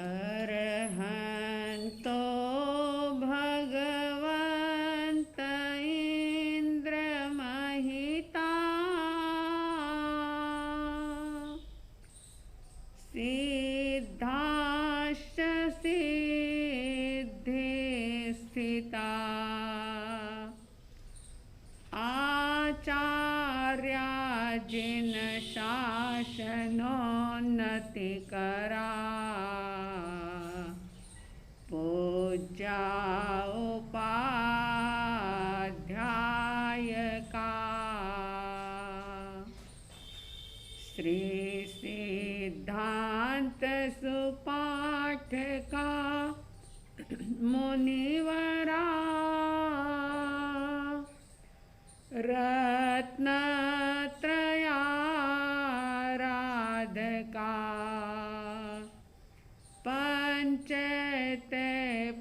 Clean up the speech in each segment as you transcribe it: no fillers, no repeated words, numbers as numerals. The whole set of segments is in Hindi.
अरहन्तो भगवन्त इन्द्रमहिता सिद्धाश्च सिद्धिस्थिता आचार्या जिन शासनोन्नतिकरा पूज्या उपाध्यायका श्री सिद्धांत सुपाठका मुनिवरा रत्नत्रयाराधका पंचते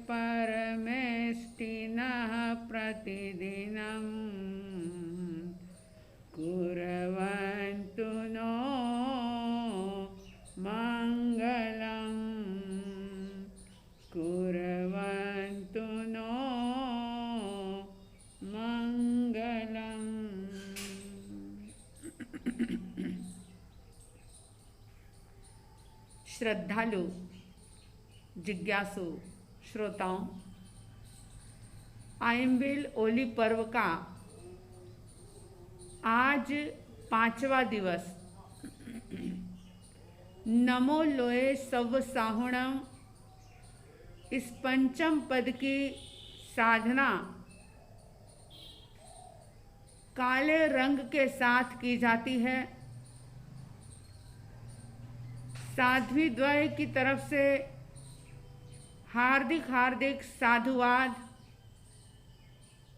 परमेष्टिनः प्रतिदिनं कुर्वन्तु नो मङ्गलं कुर्वन्तु नो मंगलम। श्रद्धालु जिज्ञासु श्रोताओं, आयम्बिल ओली पर्व का आज 5वां दिवस नमो लोए सव साहुणम, इस पंचम पद की साधना काले रंग के साथ की जाती है। साध्वी द्वय की तरफ से हार्दिक हार्दिक साधुवाद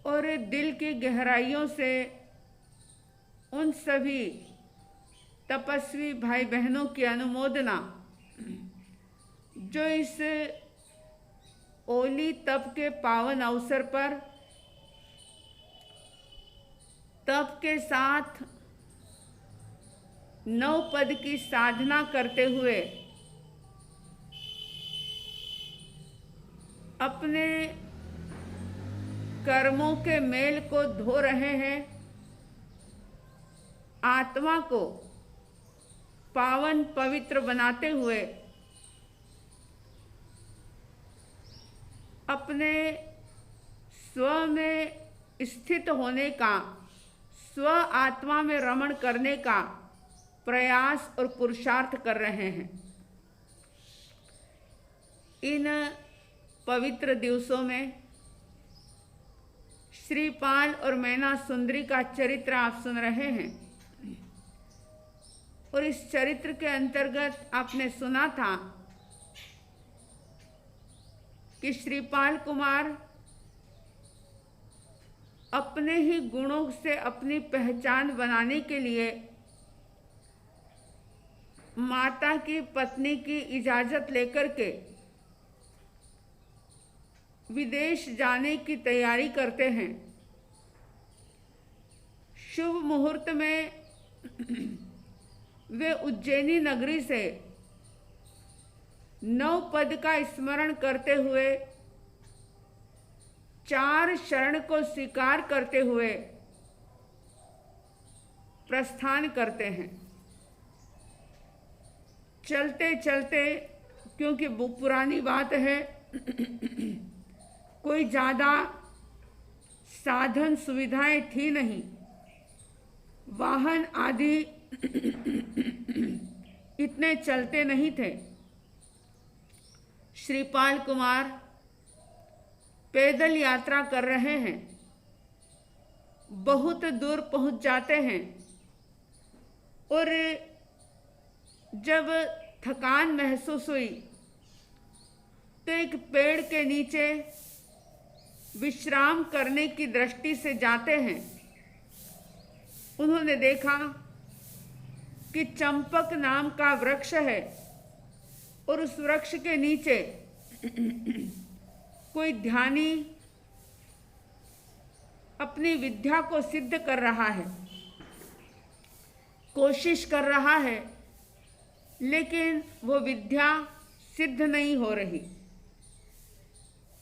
और दिल की गहराइयों से उन सभी तपस्वी भाई बहनों की अनुमोदना जो इस ओली तप के पावन अवसर पर तप के साथ 9 पद की साधना करते हुए अपने कर्मों के मेल को धो रहे हैं, आत्मा को पावन पवित्र बनाते हुए अपने स्व में स्थित होने का, स्व आत्मा में रमण करने का प्रयास और पुरुषार्थ कर रहे हैं। इन पवित्र दिवसों में श्रीपाल और मैना सुंदरी का चरित्र आप सुन रहे हैं और इस चरित्र के अंतर्गत आपने सुना था कि श्रीपाल कुमार अपने ही गुणों से अपनी पहचान बनाने के लिए माता की पत्नी की इजाज़त लेकर के विदेश जाने की तैयारी करते हैं। शुभ मुहूर्त में वे उज्जैनी नगरी से 9 पद का स्मरण करते हुए 4 शरण को स्वीकार करते हुए प्रस्थान करते हैं। चलते चलते, क्योंकि पुरानी बात है, कोई ज़्यादा साधन सुविधाएं थी नहीं, वाहन आदि इतने चलते नहीं थे। श्रीपाल कुमार पैदल यात्रा कर रहे हैं, बहुत दूर पहुंच जाते हैं और जब थकान महसूस हुई तो एक पेड़ के नीचे विश्राम करने की दृष्टि से जाते हैं। उन्होंने देखा कि चंपक नाम का वृक्ष है और उस वृक्ष के नीचे कोई ध्यानी अपनी विद्या को सिद्ध कर रहा है, कोशिश कर रहा है, लेकिन वो विद्या सिद्ध नहीं हो रही।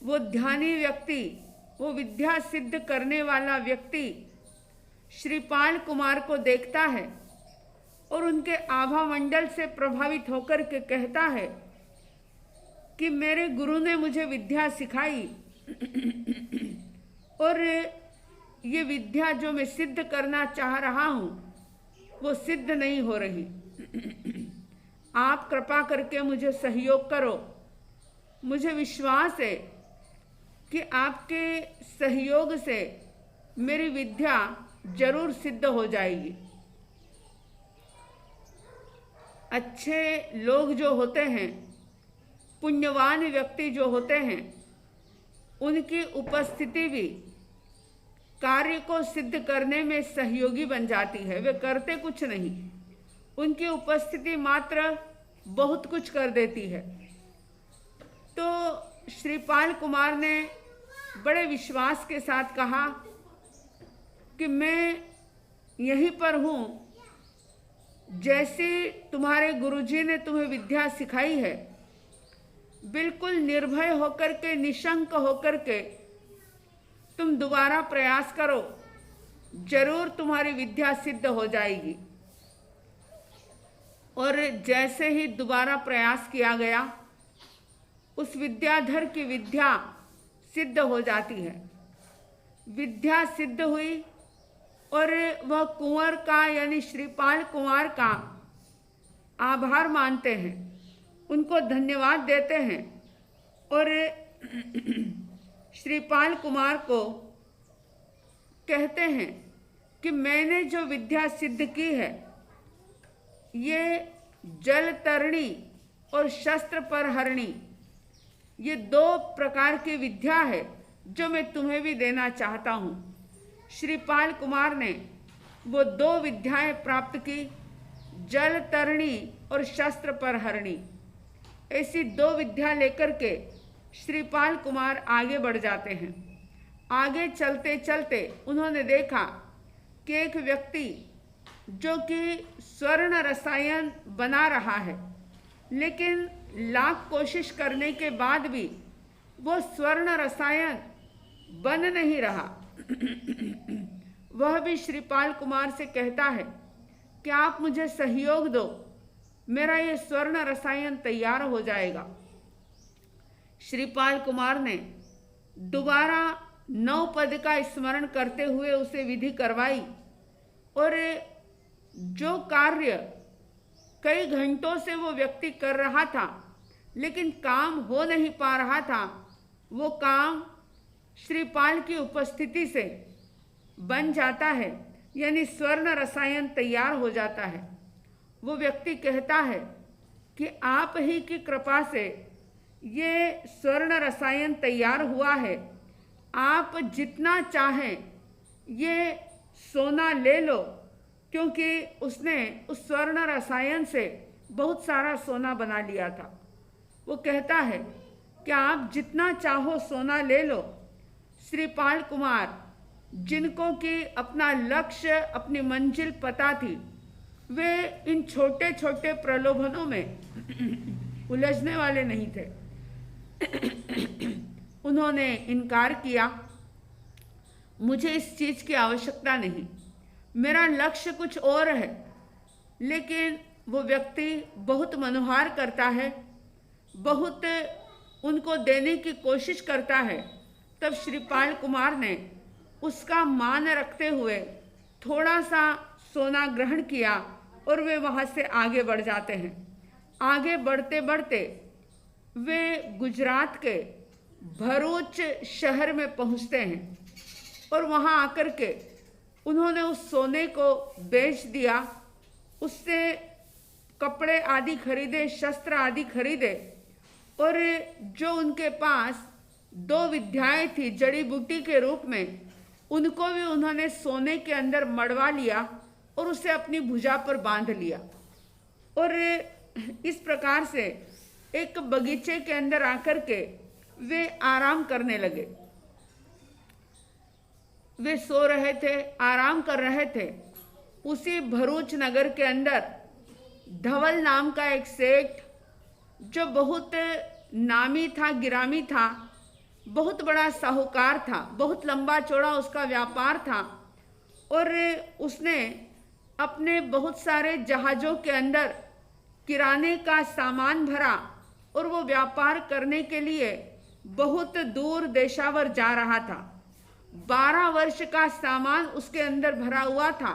वो ध्यानी व्यक्ति, वो विद्या सिद्ध करने वाला व्यक्ति श्रीपाल कुमार को देखता है और उनके आभा मंडल से प्रभावित होकर के कहता है कि मेरे गुरु ने मुझे विद्या सिखाई और ये विद्या जो मैं सिद्ध करना चाह रहा हूँ वो सिद्ध नहीं हो रही। आप कृपा करके मुझे सहयोग करो। मुझे विश्वास है कि आपके सहयोग से मेरी विद्या जरूर सिद्ध हो जाएगी। अच्छे लोग जो होते हैं, पुण्यवान व्यक्ति जो होते हैं, उनकी उपस्थिति भी कार्य को सिद्ध करने में सहयोगी बन जाती है। वे करते कुछ नहीं, उनकी उपस्थिति मात्र बहुत कुछ कर देती है। तो श्रीपाल कुमार ने बड़े विश्वास के साथ कहा कि मैं यहीं पर हूँ, जैसे तुम्हारे गुरुजी ने तुम्हें विद्या सिखाई है, बिल्कुल निर्भय होकर के, निशंक होकर के तुम दोबारा प्रयास करो, जरूर तुम्हारी विद्या सिद्ध हो जाएगी। और जैसे ही दोबारा प्रयास किया गया, उस विद्याधर की विद्या सिद्ध हो जाती है। विद्या सिद्ध हुई और वह कुंवर का यानी श्रीपाल कुमार का आभार मानते हैं, उनको धन्यवाद देते हैं और श्रीपाल कुमार को कहते हैं कि मैंने जो विद्या सिद्ध की है, ये जल तरणी और शस्त्र परहरणी, ये 2 प्रकार की विद्या है जो मैं तुम्हें भी देना चाहता हूँ। श्रीपाल कुमार ने वो 2 विद्याएं प्राप्त की, जल तरणी और शस्त्र परहरणी। ऐसी 2 विद्या लेकर के श्रीपाल कुमार आगे बढ़ जाते हैं। आगे चलते चलते उन्होंने देखा कि एक व्यक्ति जो कि स्वर्ण रसायन बना रहा है, लेकिन लाख कोशिश करने के बाद भी वो स्वर्ण रसायन बन नहीं रहा। वह भी श्रीपाल कुमार से कहता है कि आप मुझे सहयोग दो, मेरा ये स्वर्ण रसायन तैयार हो जाएगा। श्रीपाल कुमार ने दोबारा 9 पद का स्मरण करते हुए उसे विधि करवाई और जो कार्य कई घंटों से वो व्यक्ति कर रहा था लेकिन काम हो नहीं पा रहा था, वो काम श्रीपाल की उपस्थिति से बन जाता है, यानी स्वर्ण रसायन तैयार हो जाता है। वो व्यक्ति कहता है कि आप ही की कृपा से ये स्वर्ण रसायन तैयार हुआ है, आप जितना चाहें ये सोना ले लो, क्योंकि उसने उस स्वर्ण रसायन से बहुत सारा सोना बना लिया था। वो कहता है कि आप जितना चाहो सोना ले लो। श्रीपाल कुमार, जिनको कि अपना लक्ष्य, अपनी मंजिल पता थी, वे इन छोटे छोटे प्रलोभनों में उलझने वाले नहीं थे। उन्होंने इनकार किया, मुझे इस चीज़ की आवश्यकता नहीं, मेरा लक्ष्य कुछ और है। लेकिन वो व्यक्ति बहुत मनोहार करता है, बहुत उनको देने की कोशिश करता है। तब श्रीपाल कुमार ने उसका मान रखते हुए थोड़ा सा सोना ग्रहण किया और वे वहाँ से आगे बढ़ जाते हैं। आगे बढ़ते बढ़ते वे गुजरात के भरूच शहर में पहुँचते हैं और वहाँ आकर के उन्होंने उस सोने को बेच दिया, उससे कपड़े आदि खरीदे, शस्त्र आदि खरीदे और जो उनके पास 2 विद्याएं थी जड़ी बूटी के रूप में, उनको भी उन्होंने सोने के अंदर मड़वा लिया और उसे अपनी भुजा पर बांध लिया। और इस प्रकार से एक बगीचे के अंदर आकर के वे आराम करने लगे। वे सो रहे थे, आराम कर रहे थे। उसी भरूच नगर के अंदर धवल नाम का एक सेठ जो बहुत नामी था, गिरामी था, बहुत बड़ा साहूकार था, बहुत लंबा चौड़ा उसका व्यापार था और उसने अपने बहुत सारे जहाज़ों के अंदर किराने का सामान भरा और वो व्यापार करने के लिए बहुत दूर देशावर जा रहा था। 12 वर्ष का सामान उसके अंदर भरा हुआ था।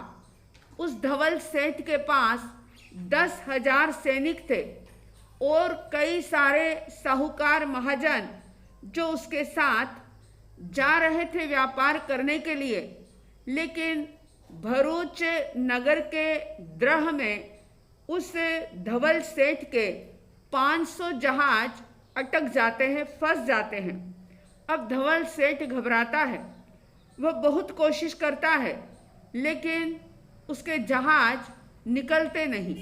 उस धवल सेठ के पास 10,000 सैनिक थे और कई सारे साहूकार महाजन जो उसके साथ जा रहे थे व्यापार करने के लिए। लेकिन भरूच नगर के द्रह में उस धवल सेठ के 500 जहाज अटक जाते हैं, फंस जाते हैं। अब धवल सेठ घबराता है, वह बहुत कोशिश करता है लेकिन उसके जहाज निकलते नहीं।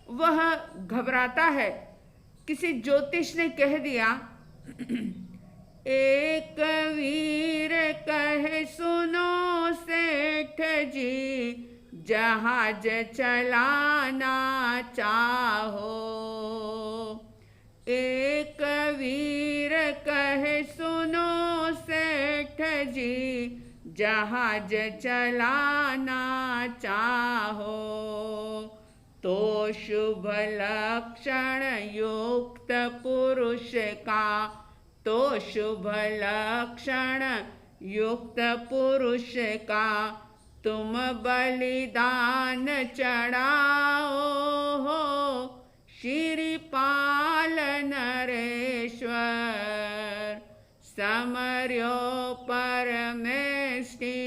वह घबराता है। किसी ज्योतिष ने कह दिया, एक वीर कहे सुनो सेठ जी, जहाज चलाना चाहो। एक वीर कहे सुनो सेठ जी, जहाज चलाना चाहो। तो शुभ लक्षण युक्त पुरुष का, तो शुभ लक्षण युक्त पुरुष का तुम बलिदान चढ़ाओ हो। श्रीपाल नरेश्वर समर्यो परमेष्टि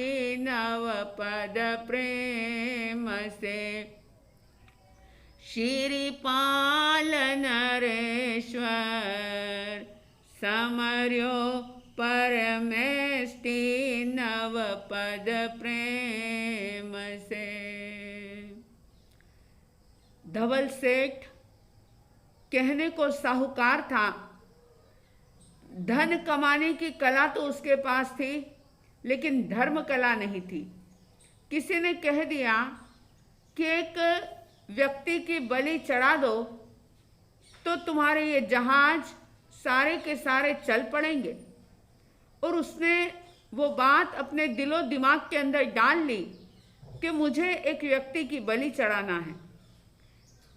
नवपद प्रेम से। श्रीपाल नरेश्वर समर्यो परमेष्टि नवपद प्रेम से। धवल सेठ कहने को साहूकार था, धन कमाने की कला तो उसके पास थी लेकिन धर्म कला नहीं थी। किसी ने कह दिया कि एक व्यक्ति की बलि चढ़ा दो तो तुम्हारे ये जहाज सारे के सारे चल पड़ेंगे। और उसने वो बात अपने दिलो दिमाग के अंदर डाल ली कि मुझे एक व्यक्ति की बलि चढ़ाना है।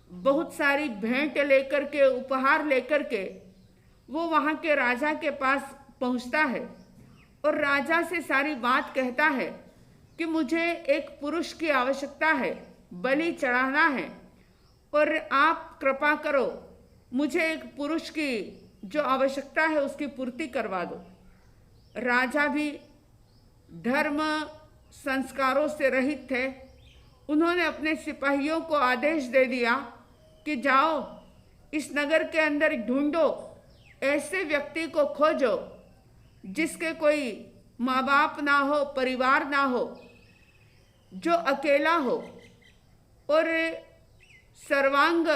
बहुत सारी भेंट लेकर के, उपहार लेकर के वो वहाँ के राजा के पास पहुँचता है और राजा से सारी बात कहता है कि मुझे एक पुरुष की आवश्यकता है, बलि चढ़ाना है और आप कृपा करो मुझे एक पुरुष की जो आवश्यकता है उसकी पूर्ति करवा दो। राजा भी धर्म संस्कारों से रहित थे। उन्होंने अपने सिपाहियों को आदेश दे दिया कि जाओ इस नगर के अंदर ढूंढो, ऐसे व्यक्ति को खोजो जिसके कोई माँ बाप ना हो, परिवार ना हो, जो अकेला हो और सर्वांग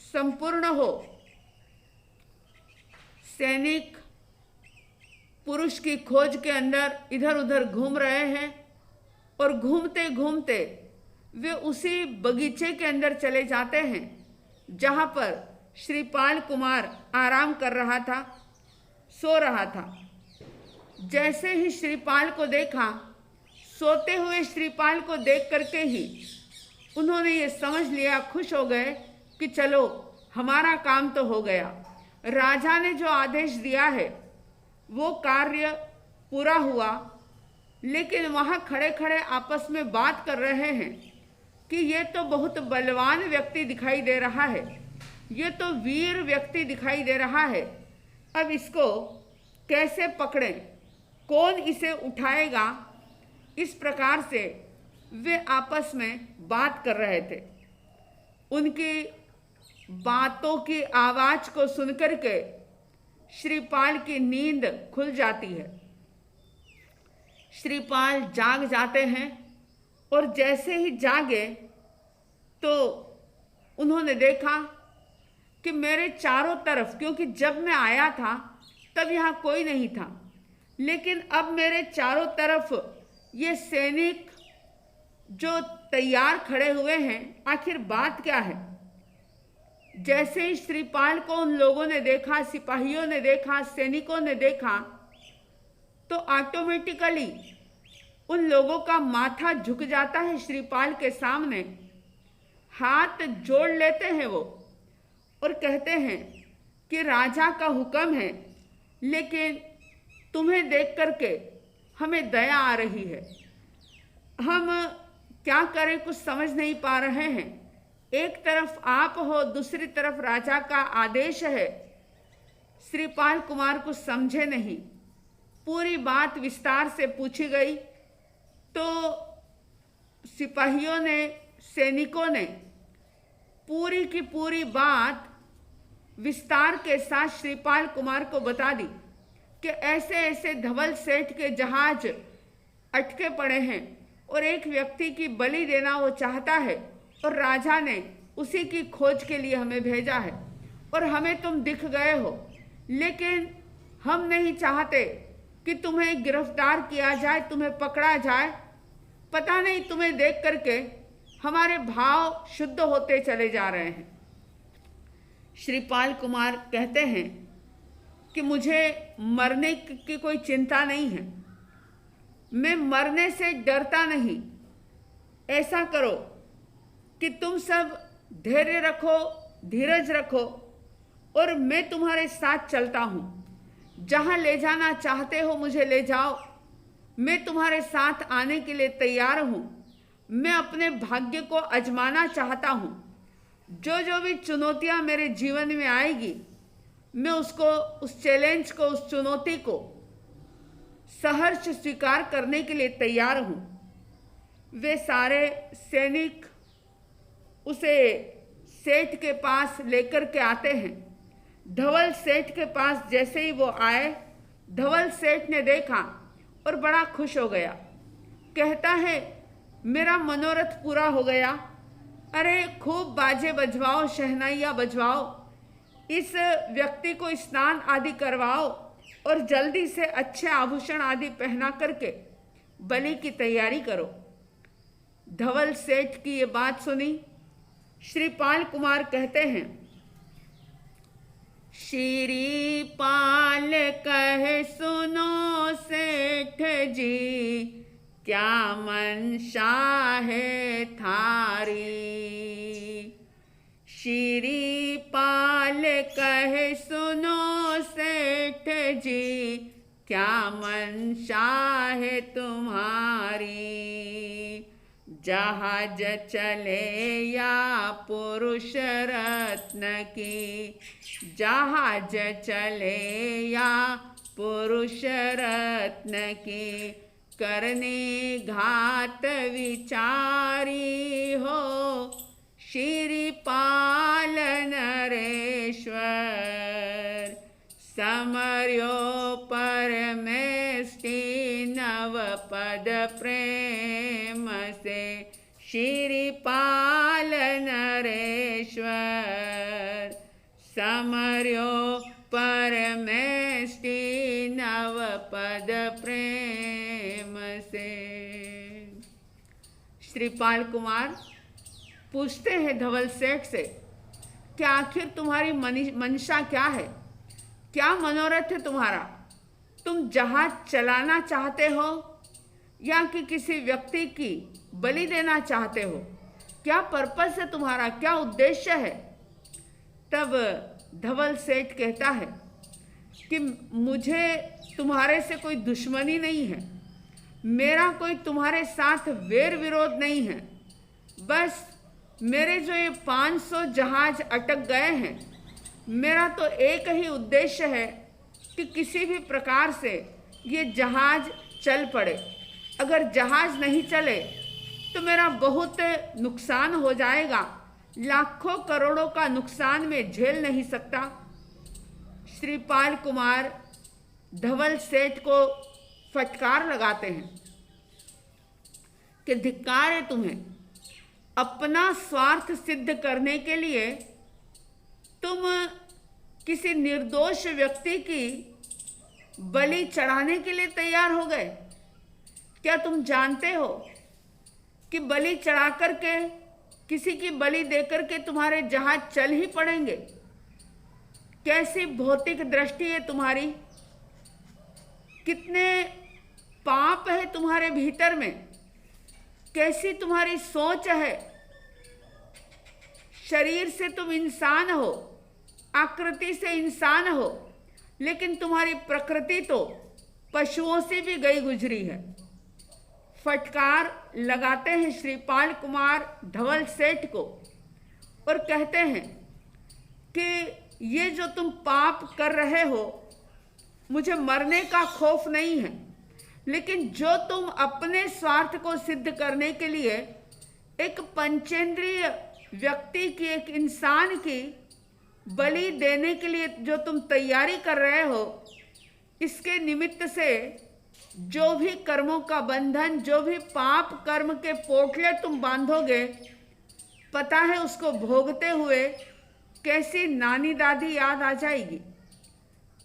संपूर्ण हो। सैनिक पुरुष की खोज के अंदर इधर उधर घूम रहे हैं और घूमते घूमते वे उसी बगीचे के अंदर चले जाते हैं जहाँ पर श्रीपाल कुमार आराम कर रहा था, सो रहा था। जैसे ही श्रीपाल को देखा, सोते हुए श्रीपाल को देख करके ही उन्होंने ये समझ लिया, खुश हो गए कि चलो हमारा काम तो हो गया। राजा ने जो आदेश दिया है वो कार्य पूरा हुआ। लेकिन वहाँ खड़े खड़े आपस में बात कर रहे हैं कि ये तो बहुत बलवान व्यक्ति दिखाई दे रहा है, ये तो वीर व्यक्ति दिखाई दे रहा है, अब इसको कैसे पकड़ें, कौन इसे उठाएगा। इस प्रकार से वे आपस में बात कर रहे थे। उनकी बातों की आवाज़ को सुनकर के श्रीपाल की नींद खुल जाती है। श्रीपाल जाग जाते हैं और जैसे ही जागे तो उन्होंने देखा कि मेरे चारों तरफ, क्योंकि जब मैं आया था तब यहाँ कोई नहीं था, लेकिन अब मेरे चारों तरफ ये सैनिक जो तैयार खड़े हुए हैं, आखिर बात क्या है। जैसे ही श्रीपाल को उन लोगों ने देखा, सिपाहियों ने देखा, सैनिकों ने देखा, तो ऑटोमेटिकली उन लोगों का माथा झुक जाता है श्रीपाल के सामने, हाथ जोड़ लेते हैं वो और कहते हैं कि राजा का हुक्म है, लेकिन तुम्हें देख करके हमें दया आ रही है, हम क्या करें कुछ समझ नहीं पा रहे हैं। एक तरफ आप हो, दूसरी तरफ राजा का आदेश है। श्रीपाल कुमार कुछ समझे नहीं। पूरी बात विस्तार से पूछी गई तो सिपाहियों ने, सैनिकों ने पूरी की पूरी बात विस्तार के साथ श्रीपाल कुमार को बता दी कि ऐसे ऐसे धवल सेठ के जहाज अटके पड़े हैं और एक व्यक्ति की बलि देना वो चाहता है और राजा ने उसी की खोज के लिए हमें भेजा है और हमें तुम दिख गए हो, लेकिन हम नहीं चाहते कि तुम्हें गिरफ्तार किया जाए, तुम्हें पकड़ा जाए। पता नहीं तुम्हें देख करके हमारे भाव शुद्ध होते चले जा रहे हैं। श्रीपाल कुमार कहते हैं कि मुझे मरने की कोई चिंता नहीं है, मैं मरने से डरता नहीं। ऐसा करो कि तुम सब धैर्य रखो, धीरज रखो और मैं तुम्हारे साथ चलता हूँ। जहाँ ले जाना चाहते हो मुझे ले जाओ, मैं तुम्हारे साथ आने के लिए तैयार हूँ। मैं अपने भाग्य को आजमाना चाहता हूँ। जो जो भी चुनौतियाँ मेरे जीवन में आएगी, मैं उसको, उस चैलेंज को, उस चुनौती को सहर्ष स्वीकार करने के लिए तैयार हूँ। वे सारे सैनिक उसे सेठ के पास लेकर के आते हैं। धवल सेठ के पास जैसे ही वो आए, धवल सेठ ने देखा और बड़ा खुश हो गया। कहता है मेरा मनोरथ पूरा हो गया। अरे खूब बाजे बजवाओ, शहनाइयाँ बजवाओ, इस व्यक्ति को स्नान आदि करवाओ और जल्दी से अच्छे आभूषण आदि पहना करके बलि की तैयारी करो। धवल सेठ की ये बात सुनी। श्रीपाल कुमार कहते हैं, श्रीपाल कहे सुनो सेठ जी, क्या मनसा है थारी। श्रीपाल कहे सुनो सेठ जी, क्या मनसा है तुम्हारी। जहाज चले या पुरुष रत्न की, जहाज चले या पुरुष रत्न की, करने घात विचारी हो। श्रीपाल नरेश्वर समर्यो परमेष्टि नव पद प्रेम से। श्रीपाल नरेश्वर समर्यो परमेष्टि नव पद प्रेम से। श्रीपाल कुमार पूछते हैं धवल सेठ से कि आखिर तुम्हारी मंशा क्या है, क्या मनोरथ है तुम्हारा। तुम जहाज चलाना चाहते हो या कि किसी व्यक्ति की बलि देना चाहते हो, क्या पर्पस है तुम्हारा, क्या उद्देश्य है। तब धवल सेठ कहता है कि मुझे तुम्हारे से कोई दुश्मनी नहीं है, मेरा कोई तुम्हारे साथ वैर विरोध नहीं है। बस मेरे जो ये 500 जहाज अटक गए हैं, मेरा तो एक ही उद्देश्य है कि किसी भी प्रकार से ये जहाज चल पड़े। अगर जहाज नहीं चले तो मेरा बहुत नुकसान हो जाएगा, लाखों करोड़ों का नुकसान मैं झेल नहीं सकता। श्रीपाल कुमार धवल सेठ को फटकार लगाते हैं कि धिक्कार है तुम्हें, अपना स्वार्थ सिद्ध करने के लिए तुम किसी निर्दोष व्यक्ति की बलि चढ़ाने के लिए तैयार हो गए। क्या तुम जानते हो कि बलि चढ़ा करके किसी की बलि देकर के तुम्हारे जहाज चल ही पड़ेंगे। कैसी भौतिक दृष्टि है तुम्हारी, कितने पाप है तुम्हारे भीतर में, कैसी तुम्हारी सोच है। शरीर से तुम इंसान हो, आकृति से इंसान हो, लेकिन तुम्हारी प्रकृति तो पशुओं से भी गई गुजरी है। फटकार लगाते हैं श्रीपाल कुमार धवल सेठ को और कहते हैं कि ये जो तुम पाप कर रहे हो, मुझे मरने का खौफ नहीं है, लेकिन जो तुम अपने स्वार्थ को सिद्ध करने के लिए एक पंचेंद्रिय व्यक्ति की, एक इंसान की बलि देने के लिए जो तुम तैयारी कर रहे हो, इसके निमित्त से जो भी कर्मों का बंधन, जो भी पाप कर्म के पोटले तुम बांधोगे, पता है उसको भोगते हुए कैसी नानी दादी याद आ जाएगी।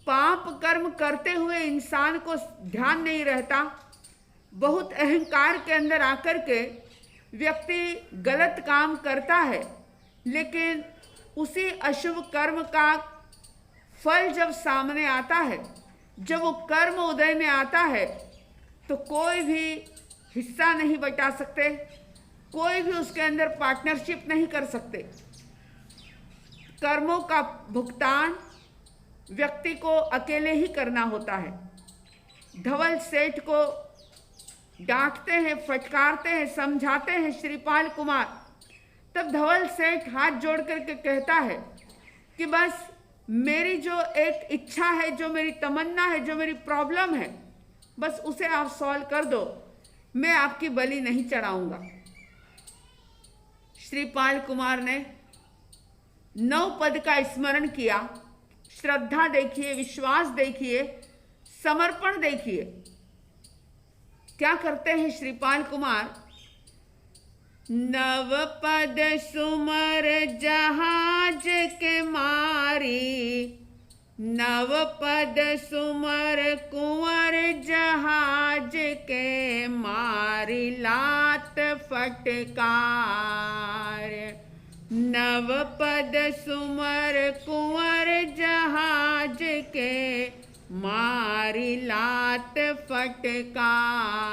पाप कर्म करते हुए इंसान को ध्यान नहीं रहता, बहुत अहंकार के अंदर आकर के व्यक्ति गलत काम करता है, लेकिन उसी अशुभ कर्म का फल जब सामने आता है, जब वो कर्म उदय में आता है, तो कोई भी हिस्सा नहीं बटा सकते, कोई भी उसके अंदर पार्टनरशिप नहीं कर सकते। कर्मों का भुगतान व्यक्ति को अकेले ही करना होता है। धवल सेठ को डांटते हैं, फटकारते हैं, समझाते हैं श्रीपाल कुमार। तब धवल सेठ हाथ जोड़ करके कहता है कि बस मेरी जो एक इच्छा है, जो मेरी तमन्ना है, जो मेरी प्रॉब्लम है, बस उसे आप सॉल्व कर दो, मैं आपकी बलि नहीं चढ़ाऊंगा। श्रीपाल कुमार ने 9 पद का स्मरण किया। श्रद्धा देखिए, विश्वास देखिए, समर्पण देखिए। क्या करते हैं श्रीपाल कुमार? 9 पद सुमर जहाज के मारी, 9 पद सुमर कुंवर जहाज के मारी, लात फटकार। 9 पद सुमर कुंवर जहाज के मारी, लात फटकार।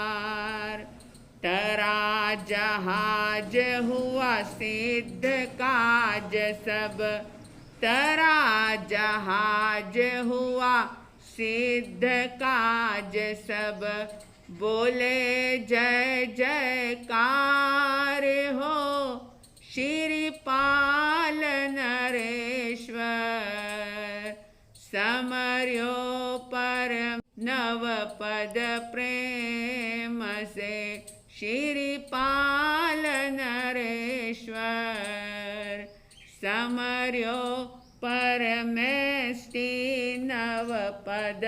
तरा जहाज हुआ सिद्ध काज सब, तरा जहाज हुआ सिद्ध काज सब, बोले जय जयकार हो श्रीपाल नरेश्वर। समर्यो परम 9 पद प्रेम से श्रीपाल नरेश्वर। समर्यो परमेष्टि 9 पद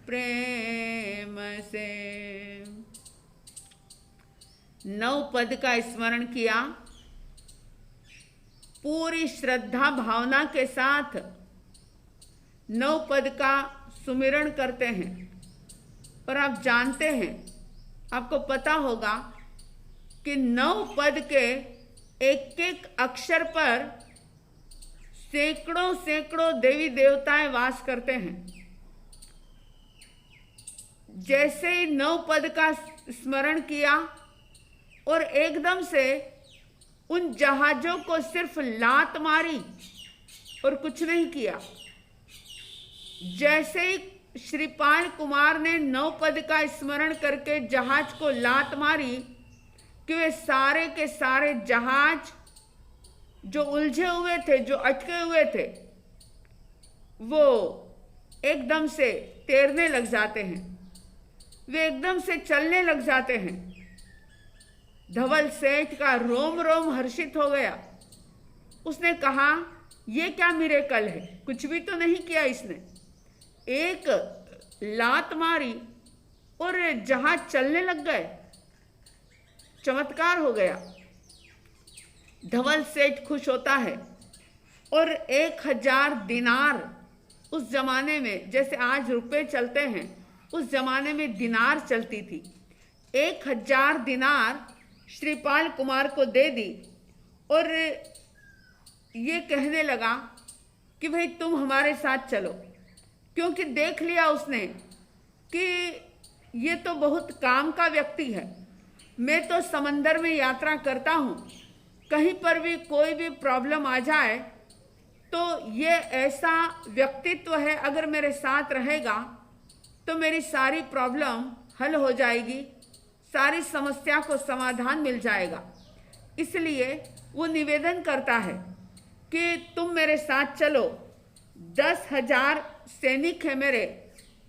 प्रेम से। 9 पद का स्मरण किया, पूरी श्रद्धा भावना के साथ 9 पद का सुमिरण करते हैं। और आप जानते हैं, आपको पता होगा कि 9 पद के एक एक अक्षर पर सैकड़ों सैकड़ों देवी देवताएं वास करते हैं। जैसे ही 9 पद का स्मरण किया और एकदम से उन जहाजों को सिर्फ लात मारी और कुछ नहीं किया। जैसे ही श्रीपाल कुमार ने 9 पद का स्मरण करके जहाज को लात मारी कि वे सारे के सारे जहाज जो उलझे हुए थे, जो अटके हुए थे, वो एकदम से तैरने लग जाते हैं, वे एकदम से चलने लग जाते हैं। धवल सेठ का रोम रोम हर्षित हो गया। उसने कहा, ये क्या मिरेकल है, कुछ भी तो नहीं किया इसने, एक लात मारी और जहाज चलने लग गए, चमत्कार हो गया। धवल सेठ खुश होता है और 1000 दिनार, उस जमाने में जैसे आज रुपए चलते हैं, उस जमाने में दिनार चलती थी, 1000 दिनार श्रीपाल कुमार को दे दी और ये कहने लगा कि भाई तुम हमारे साथ चलो, क्योंकि देख लिया उसने कि ये तो बहुत काम का व्यक्ति है। मैं तो समंदर में यात्रा करता हूँ, कहीं पर भी कोई भी प्रॉब्लम आ जाए तो ये ऐसा व्यक्तित्व है, अगर मेरे साथ रहेगा तो मेरी सारी प्रॉब्लम हल हो जाएगी, सारी समस्या को समाधान मिल जाएगा। इसलिए वो निवेदन करता है कि तुम मेरे साथ चलो। 10,000 सैनिक है मेरे,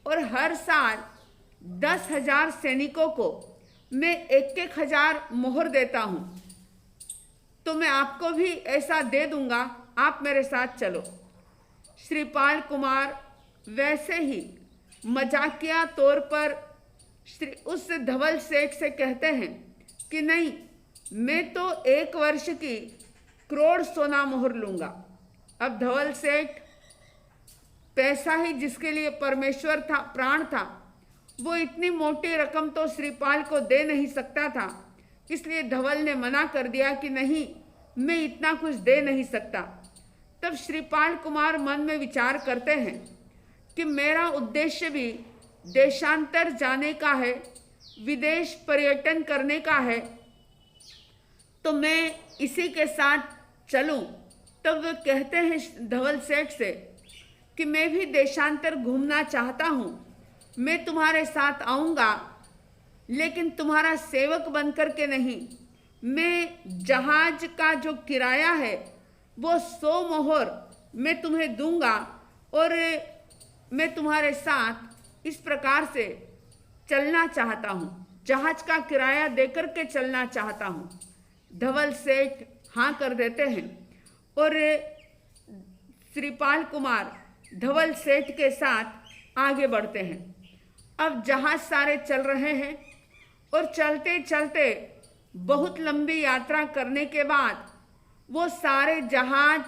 और हर साल 10,000 सैनिकों को मैं 1,000 मोहर देता हूँ, तो मैं आपको भी ऐसा दे दूंगा, आप मेरे साथ चलो। श्रीपाल कुमार वैसे ही मजाकिया तौर पर उस धवल सेठ से कहते हैं कि नहीं, मैं तो 1 वर्ष की करोड़ सोना मोहर लूंगा। अब धवल सेठ पैसा ही जिसके लिए परमेश्वर था, प्राण था, वो इतनी मोटी रकम तो श्रीपाल को दे नहीं सकता था। इसलिए धवल ने मना कर दिया कि नहीं, मैं इतना कुछ दे नहीं सकता। तब श्रीपाल कुमार मन में विचार करते हैं कि मेरा उद्देश्य भी देशांतर जाने का है, विदेश पर्यटन करने का है, तो मैं इसी के साथ चलूं। तब वे कहते हैं धवल सेठ से कि मैं भी देशांतर घूमना चाहता हूं, मैं तुम्हारे साथ आऊंगा, लेकिन तुम्हारा सेवक बनकर के नहीं। मैं जहाज का जो किराया है वो 100 मोहर मैं तुम्हें दूंगा, और मैं तुम्हारे साथ इस प्रकार से चलना चाहता हूँ, जहाज का किराया देकर के चलना चाहता हूँ। धवल सेठ हाँ कर देते हैं, और श्रीपाल कुमार धवल सेठ के साथ आगे बढ़ते हैं। अब जहाज सारे चल रहे हैं, और चलते चलते बहुत लंबी यात्रा करने के बाद वो सारे जहाज,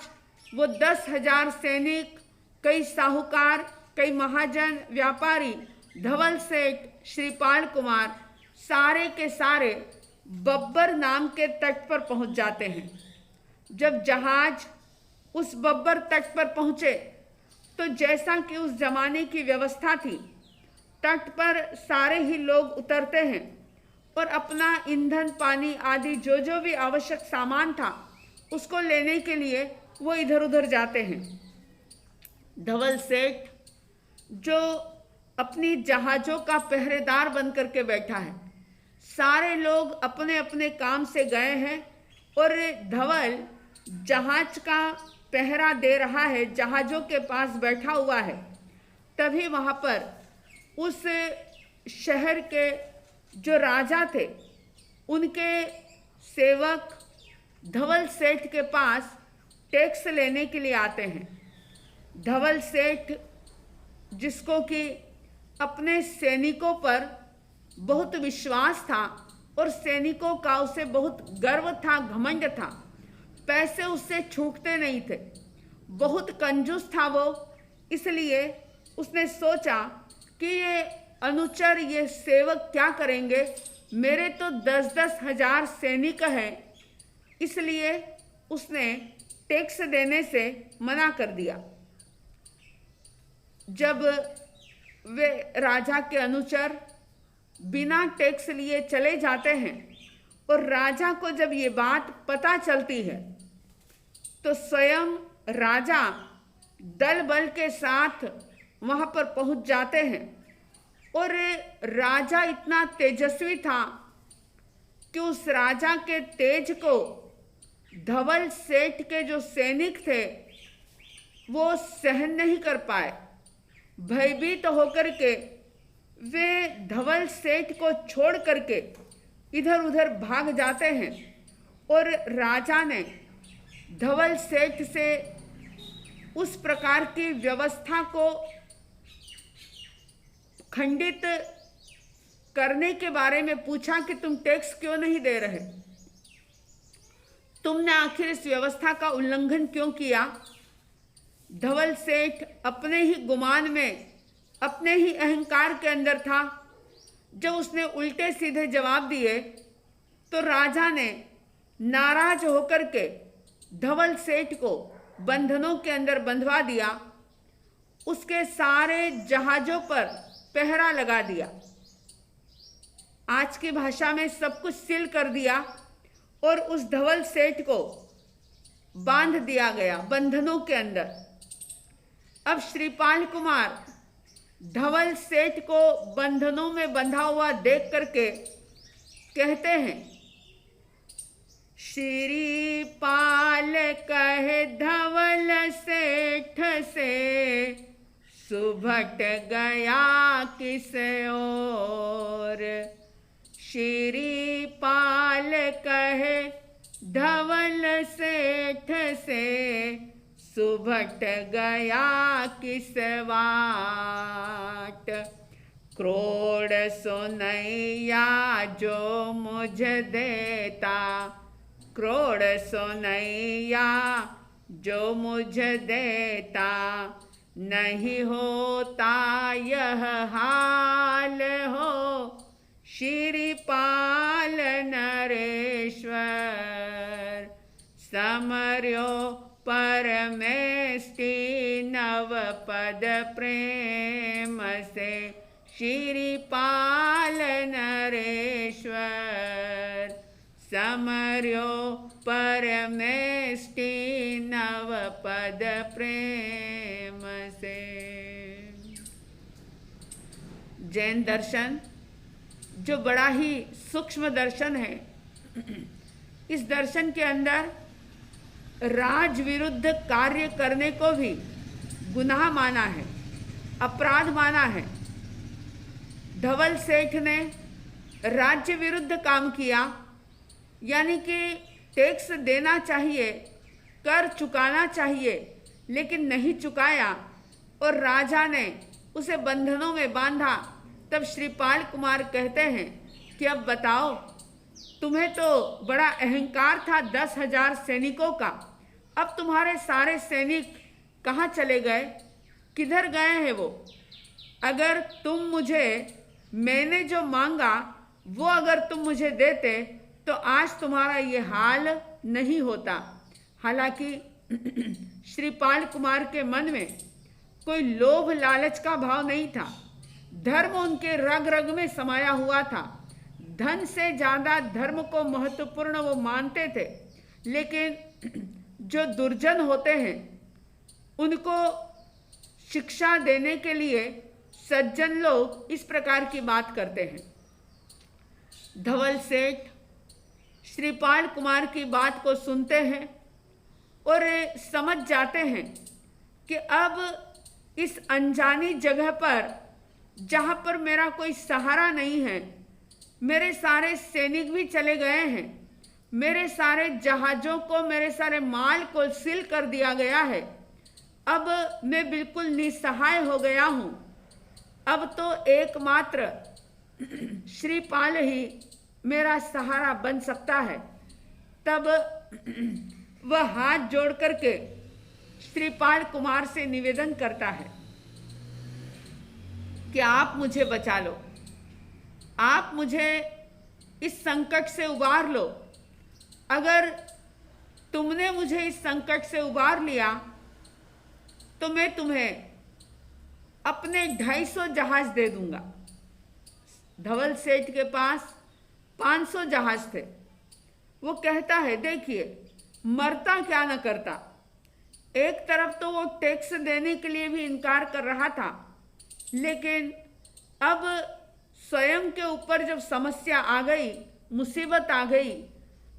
वो 10,000 सैनिक, कई साहूकार, कई महाजन, व्यापारी, धवल सेठ, श्रीपाल कुमार, सारे के सारे बब्बर नाम के तट पर पहुंच जाते हैं। जब जहाज उस बब्बर तट पर पहुंचे तो जैसा कि उस जमाने की व्यवस्था थी, तट पर सारे ही लोग उतरते हैं और अपना ईंधन, पानी आदि जो जो भी आवश्यक सामान था उसको लेने के लिए वो इधर उधर जाते हैं। धवल सेठ जो अपनी जहाज़ों का पहरेदार बनकर के बैठा है, सारे लोग अपने अपने काम से गए हैं और धवल जहाज का पहरा दे रहा है, जहाज़ों के पास बैठा हुआ है। तभी वहाँ पर उस शहर के जो राजा थे, उनके सेवक धवल सेठ के पास टैक्स लेने के लिए आते हैं। धवल सेठ जिसको कि अपने सैनिकों पर बहुत विश्वास था और सैनिकों का उसे बहुत गर्व था, घमंड था, पैसे उससे छूटते नहीं थे, बहुत कंजूस था वो। इसलिए उसने सोचा कि ये अनुचर, ये सेवक क्या करेंगे, मेरे तो 10-10 हजार सैनिक हैं। इसलिए उसने टैक्स देने से मना कर दिया। जब वे राजा के अनुचर बिना टैक्स लिए चले जाते हैं और राजा को जब ये बात पता चलती है तो स्वयं राजा दल बल के साथ वहां पर पहुंच जाते हैं। और राजा इतना तेजस्वी था कि उस राजा के तेज को धवल सेठ के जो सैनिक थे वो सहन नहीं कर पाए। भयभीत होकर के वे धवल सेठ को छोड़ करके इधर उधर भाग जाते हैं। और राजा ने धवल सेठ से उस प्रकार की व्यवस्था को खंडित करने के बारे में पूछा कि तुम टैक्स क्यों नहीं दे रहे, तुमने आखिर इस व्यवस्था का उल्लंघन क्यों किया। धवल सेठ अपने ही गुमान में, अपने ही अहंकार के अंदर था। जब उसने उल्टे सीधे जवाब दिए तो राजा ने नाराज होकर के धवल सेठ को बंधनों के अंदर बंधवा दिया, उसके सारे जहाजों पर पहरा लगा दिया, आज की भाषा में सब कुछ सील कर दिया और उस धवल सेठ को बांध दिया गया बंधनों के अंदर। अब श्रीपाल कुमार धवल सेठ को बंधनों में बंधा हुआ देख करके कहते हैं, श्रीपाल कहे धवल सेठ से, सुभट गया किस ओर। श्रीपाल कहे धवल सेठ से, सुभट गया किस वाट। क्रोड़ सोनैया जो मुझ देता, क्रोड़ सोनैया जो मुझ देता, नहीं होता यह हाल हो। श्रीपाल नरेश्वर समर्यो परमेष्टि नव पद प्रेम से। श्रीपाल नरेश्वर समर्यो परमेष्टि नव पद प्रेम से। जैन दर्शन जो बड़ा ही सूक्ष्म दर्शन है, इस दर्शन के अंदर राज विरुद्ध कार्य करने को भी गुनाह माना है, अपराध माना है। धवल सेठ ने राज्य विरुद्ध काम किया, यानी कि टैक्स देना चाहिए, कर चुकाना चाहिए, लेकिन नहीं चुकाया और राजा ने उसे बंधनों में बांधा। तब श्रीपाल कुमार कहते हैं कि अब बताओ, तुम्हें तो बड़ा अहंकार था 10,000 सैनिकों का, अब तुम्हारे सारे सैनिक कहाँ चले गए, किधर गए हैं वो? अगर तुम मुझे, मैंने जो मांगा वो अगर तुम मुझे देते तो आज तुम्हारा ये हाल नहीं होता। हालांकि श्रीपाल कुमार के मन में कोई लोभ लालच का भाव नहीं था, धर्म उनके रग रग में समाया हुआ था। धन से ज्यादा धर्म को महत्वपूर्ण वो मानते थे। लेकिन जो दुर्जन होते हैं उनको शिक्षा देने के लिए सज्जन लोग इस प्रकार की बात करते हैं। धवल सेठ श्रीपाल कुमार की बात को सुनते हैं और समझ जाते हैं कि अब इस अनजानी जगह पर, जहाँ पर मेरा कोई सहारा नहीं है, मेरे सारे सैनिक भी चले गए हैं, मेरे सारे जहाज़ों को, मेरे सारे माल को सील कर दिया गया है, अब मैं बिल्कुल निसहाय हो गया हूँ। अब तो एकमात्र श्रीपाल ही मेरा सहारा बन सकता है। तब वह हाथ जोड़ करके श्रीपाल कुमार से निवेदन करता है कि आप मुझे बचा लो, आप मुझे इस संकट से उबार लो। अगर तुमने मुझे इस संकट से उबार लिया तो मैं तुम्हें अपने 250 जहाज दे दूंगा। धवल सेठ के पास 500 जहाज थे। वो कहता है, देखिए मरता क्या न करता। एक तरफ तो वो टैक्स देने के लिए भी इनकार कर रहा था, लेकिन अब स्वयं के ऊपर जब समस्या आ गई, मुसीबत आ गई,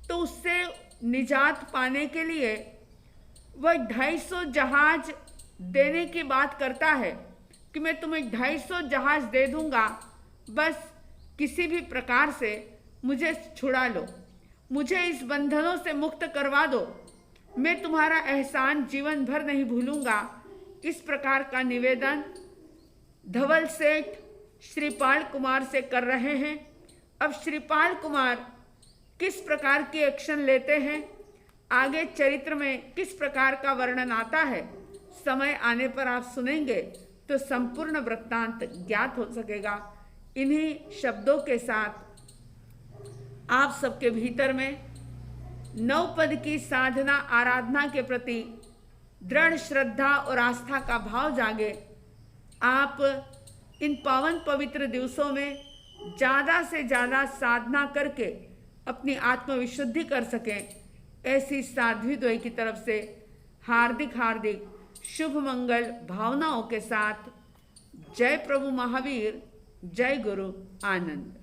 तो उससे निजात पाने के लिए वह 250 जहाज देने की बात करता है कि मैं तुम्हें 250 जहाज दे दूंगा, बस किसी भी प्रकार से मुझे छुड़ा लो, मुझे इस बंधनों से मुक्त करवा दो, मैं तुम्हारा एहसान जीवन भर नहीं भूलूंगा। इस प्रकार का निवेदन धवल सेठ श्रीपाल कुमार से कर रहे हैं। अब श्रीपाल कुमार किस प्रकार की एक्शन लेते हैं, आगे चरित्र में किस प्रकार का वर्णन आता है, समय आने पर आप सुनेंगे तो संपूर्ण वृत्तांत ज्ञात हो सकेगा। इन्हीं शब्दों के साथ आप सबके भीतर में नवपद की साधना आराधना के प्रति दृढ़ श्रद्धा और आस्था का भाव जागे। आप इन पावन पवित्र दिवसों में ज़्यादा से ज़्यादा साधना करके अपनी आत्मविशुद्धि कर सकें, ऐसी साध्वी द्वय की तरफ से हार्दिक हार्दिक शुभ मंगल भावनाओं के साथ जय प्रभु महावीर, जय गुरु आनंद।